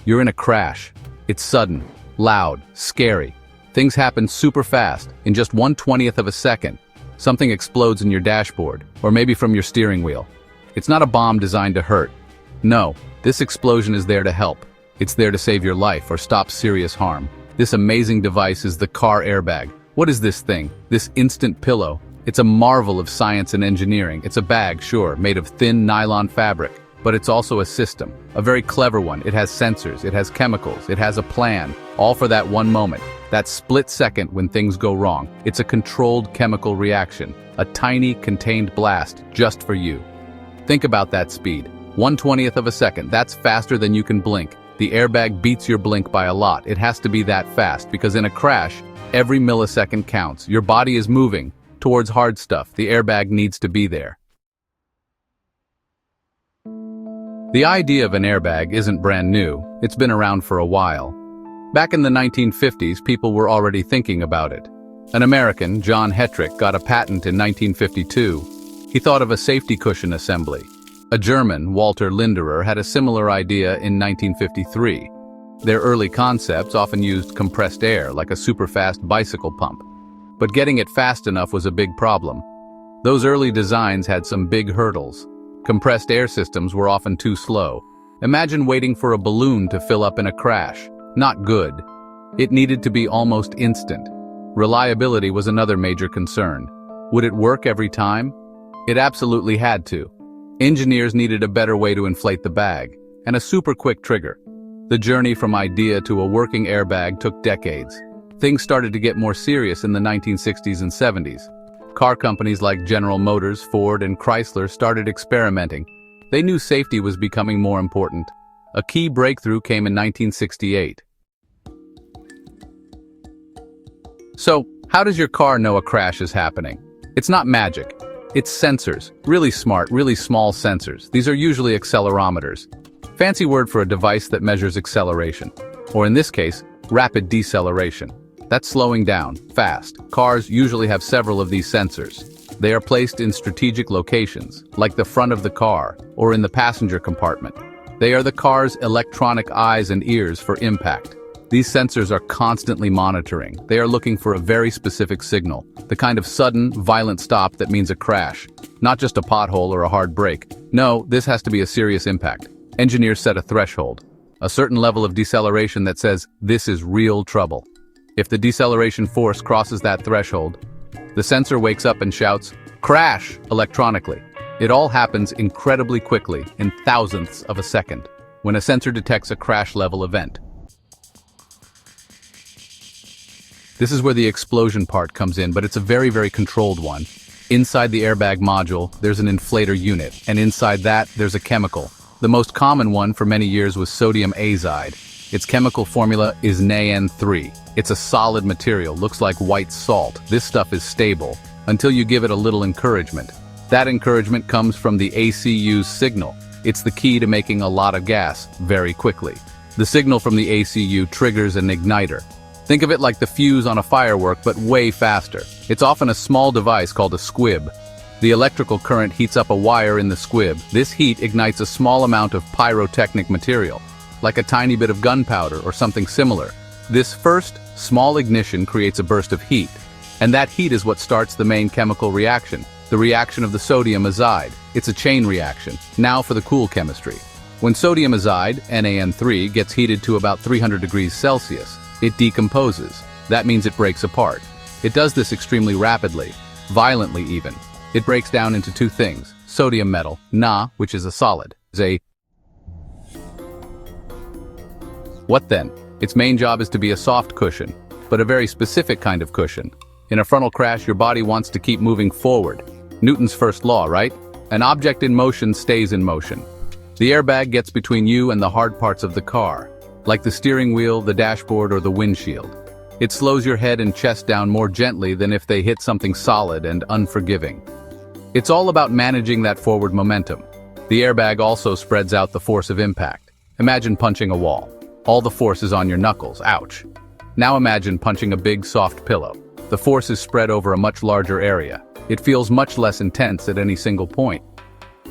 You're in a crash. It's sudden, loud, scary. Things happen super fast, in just 1/20th of a second. Something explodes in your dashboard, or maybe from your steering wheel. It's not a bomb designed to hurt. No, this explosion is there to help. It's there to save your life or stop serious harm. This amazing device is the car airbag. What is this thing? This instant pillow? It's a marvel of science and engineering. It's a bag, sure, made of thin nylon fabric, but it's also a system, a very clever one. It has sensors, it has chemicals, it has a plan, all for that one moment, that split second when things go wrong. It's a controlled chemical reaction, a tiny contained blast just for you. Think about that speed. 1/20th of a second, that's faster than you can blink. The airbag beats your blink by a lot. It has to be that fast because in a crash, every millisecond counts. Your body is moving towards hard stuff. The airbag needs to be there. The idea of an airbag isn't brand new. It's been around for a while. Back in the 1950s, people were already thinking about it. An American, John Hetrick, got a patent in 1952. He thought of a safety cushion assembly. A German, Walter Linderer, had a similar idea in 1953. Their early concepts often used compressed air, like a super-fast bicycle pump. But getting it fast enough was a big problem. Those early designs had some big hurdles. Compressed air systems were often too slow. Imagine waiting for a balloon to fill up in a crash. Not good. It needed to be almost instant. Reliability was another major concern. Would it work every time? It absolutely had to. Engineers needed a better way to inflate the bag, and a super quick trigger. The journey from idea to a working airbag took decades. Things started to get more serious in the 1960s and 70s. Car companies like General Motors, Ford, and Chrysler started experimenting. They knew safety was becoming more important. A key breakthrough came in 1968. So, how does your car know a crash is happening? It's not magic. It's sensors. Really smart, really small sensors. These are usually accelerometers. Fancy word for a device that measures acceleration. Or in this case, rapid deceleration. That's slowing down, fast. Cars usually have several of these sensors. They are placed in strategic locations, like the front of the car, or in the passenger compartment. They are the car's electronic eyes and ears for impact. These sensors are constantly monitoring. They are looking for a very specific signal, the kind of sudden, violent stop that means a crash. Not just a pothole or a hard brake. No, this has to be a serious impact. Engineers set a threshold, a certain level of deceleration that says, this is real trouble. If the deceleration force crosses that threshold, the sensor wakes up and shouts, crash, electronically. It all happens incredibly quickly, in thousandths of a second, when a sensor detects a crash-level event. This is where the explosion part comes in, but it's a very, very controlled one. Inside the airbag module, there's an inflator unit, and inside that, there's a chemical. The most common one for many years was sodium azide. Its chemical formula is NaN3. It's a solid material, looks like white salt. This stuff is stable, until you give it a little encouragement. That encouragement comes from the ACU's signal. It's the key to making a lot of gas very quickly. The signal from the ACU triggers an igniter. Think of it like the fuse on a firework, but way faster. It's often a small device called a squib. The electrical current heats up a wire in the squib. This heat ignites a small amount of pyrotechnic material, like a tiny bit of gunpowder or something similar. This first, small ignition creates a burst of heat, and that heat is what starts the main chemical reaction, the reaction of the sodium azide. It's a chain reaction. Now for the cool chemistry. When sodium azide, NaN3, gets heated to about 300 degrees Celsius, it decomposes. That means it breaks apart. It does this extremely rapidly, violently even. It breaks down into two things: sodium metal, Na, which is a solid, What then? Its main job is to be a soft cushion, but a very specific kind of cushion. In a frontal crash, your body wants to keep moving forward. Newton's first law, right? An object in motion stays in motion. The airbag gets between you and the hard parts of the car, like the steering wheel, the dashboard, or the windshield. It slows your head and chest down more gently than if they hit something solid and unforgiving. It's all about managing that forward momentum. The airbag also spreads out the force of impact. Imagine punching a wall. All the force is on your knuckles, ouch. Now imagine punching a big, soft pillow. The force is spread over a much larger area. It feels much less intense at any single point.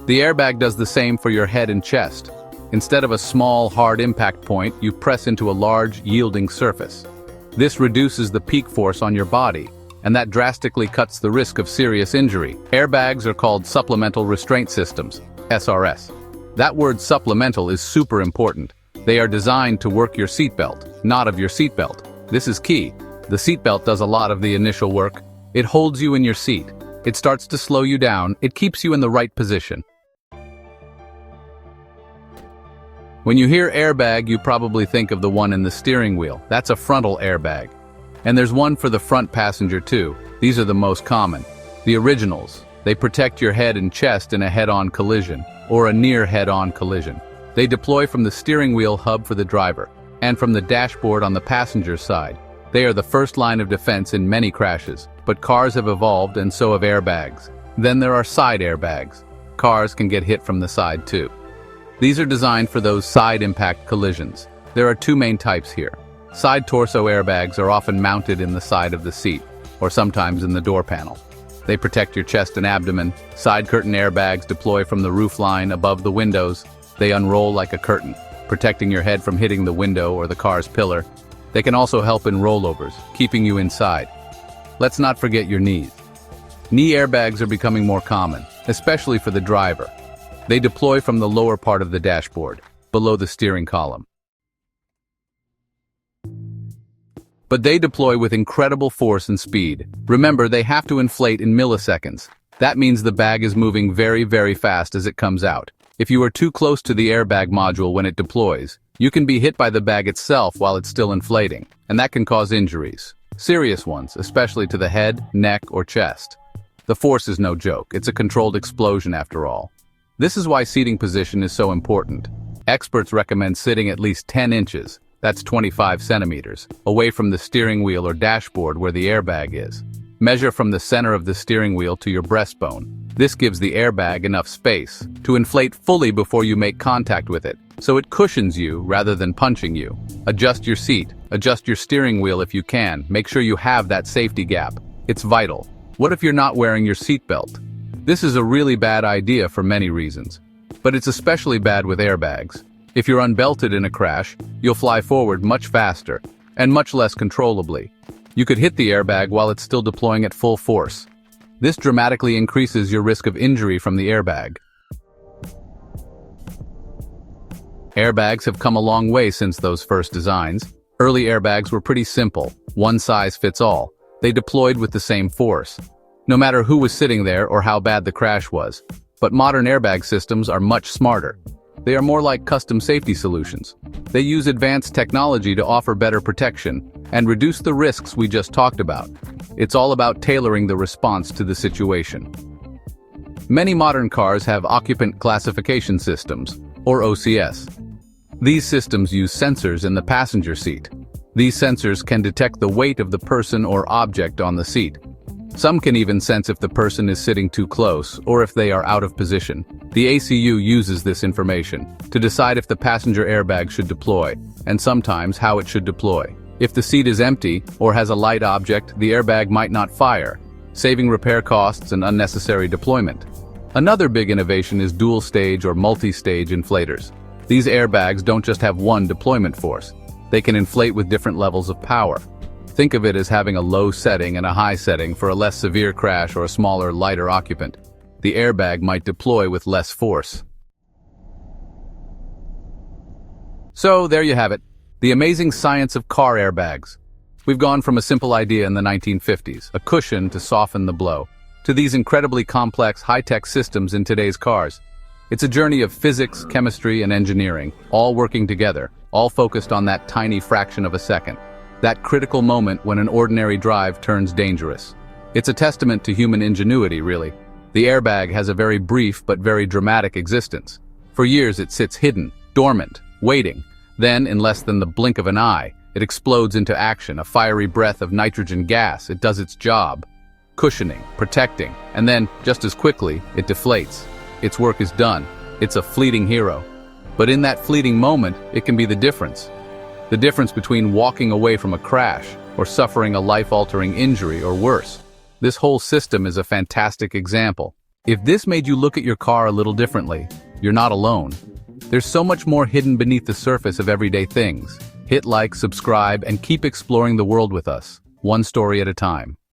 The airbag does the same for your head and chest. Instead of a small, hard impact point, you press into a large, yielding surface. This reduces the peak force on your body, and that drastically cuts the risk of serious injury. Airbags are called supplemental restraint systems, SRS. That word supplemental is super important. They are designed to work your seatbelt, not of your seatbelt. This is key. The seatbelt does a lot of the initial work. It holds you in your seat. It starts to slow you down. It keeps you in the right position. When you hear airbag, you probably think of the one in the steering wheel. That's a frontal airbag. And there's one for the front passenger too. These are the most common. The originals. They protect your head and chest in a head-on collision, or a near head-on collision. They deploy from the steering wheel hub for the driver, and from the dashboard on the passenger side. They are the first line of defense in many crashes, but cars have evolved and so have airbags. Then there are side airbags. Cars can get hit from the side too. These are designed for those side impact collisions. There are two main types here. Side torso airbags are often mounted in the side of the seat, or sometimes in the door panel. They protect your chest and abdomen. Side curtain airbags deploy from the roofline above the windows. They unroll like a curtain, protecting your head from hitting the window or the car's pillar. They can also help in rollovers, keeping you inside. Let's not forget your knees. Knee airbags are becoming more common, especially for the driver. They deploy from the lower part of the dashboard, below the steering column. But they deploy with incredible force and speed. Remember, they have to inflate in milliseconds. That means the bag is moving very, very fast as it comes out. If you are too close to the airbag module when it deploys, you can be hit by the bag itself while it's still inflating, and that can cause injuries. Serious ones, especially to the head, neck, or chest. The force is no joke. It's a controlled explosion after all. This is why seating position is so important. Experts recommend sitting at least 10 inches, that's 25 centimeters, away from the steering wheel or dashboard where the airbag is. Measure from the center of the steering wheel to your breastbone. This gives the airbag enough space to inflate fully before you make contact with it, so it cushions you rather than punching you. Adjust your seat, adjust your steering wheel if you can. Make sure you have that safety gap. It's vital. What if you're not wearing your seatbelt? This is a really bad idea for many reasons, but it's especially bad with airbags. If you're unbelted in a crash, you'll fly forward much faster and much less controllably. You could hit the airbag while it's still deploying at full force. This dramatically increases your risk of injury from the airbag. Airbags have come a long way since those first designs. Early airbags were pretty simple, one size fits all. They deployed with the same force, no matter who was sitting there or how bad the crash was. But modern airbag systems are much smarter. They are more like custom safety solutions. They use advanced technology to offer better protection and reduce the risks we just talked about. It's all about tailoring the response to the situation. Many modern cars have occupant classification systems, or OCS. These systems use sensors in the passenger seat. These sensors can detect the weight of the person or object on the seat. Some can even sense if the person is sitting too close or if they are out of position. The ACU uses this information to decide if the passenger airbag should deploy, and sometimes how it should deploy. If the seat is empty or has a light object, the airbag might not fire, saving repair costs and unnecessary deployment. Another big innovation is dual-stage or multi-stage inflators. These airbags don't just have one deployment force. They can inflate with different levels of power. Think of it as having a low setting and a high setting for a less severe crash or a smaller, lighter occupant. The airbag might deploy with less force. So there you have it, the amazing science of car airbags. We've gone from a simple idea in the 1950s, a cushion to soften the blow, to these incredibly complex, high-tech systems in today's cars. It's a journey of physics, chemistry, and engineering, all working together, all focused on that tiny fraction of a second. That critical moment when an ordinary drive turns dangerous. It's a testament to human ingenuity, really. The airbag has a very brief but very dramatic existence. For years it sits hidden, dormant, waiting. Then, in less than the blink of an eye, it explodes into action, a fiery breath of nitrogen gas. It does its job, cushioning, protecting, and then, just as quickly, it deflates. Its work is done. It's a fleeting hero. But in that fleeting moment, it can be the difference. The difference between walking away from a crash or suffering a life-altering injury or worse. This whole system is a fantastic example. If this made you look at your car a little differently, you're not alone. There's so much more hidden beneath the surface of everyday things. Hit like, subscribe, and keep exploring the world with us, one story at a time.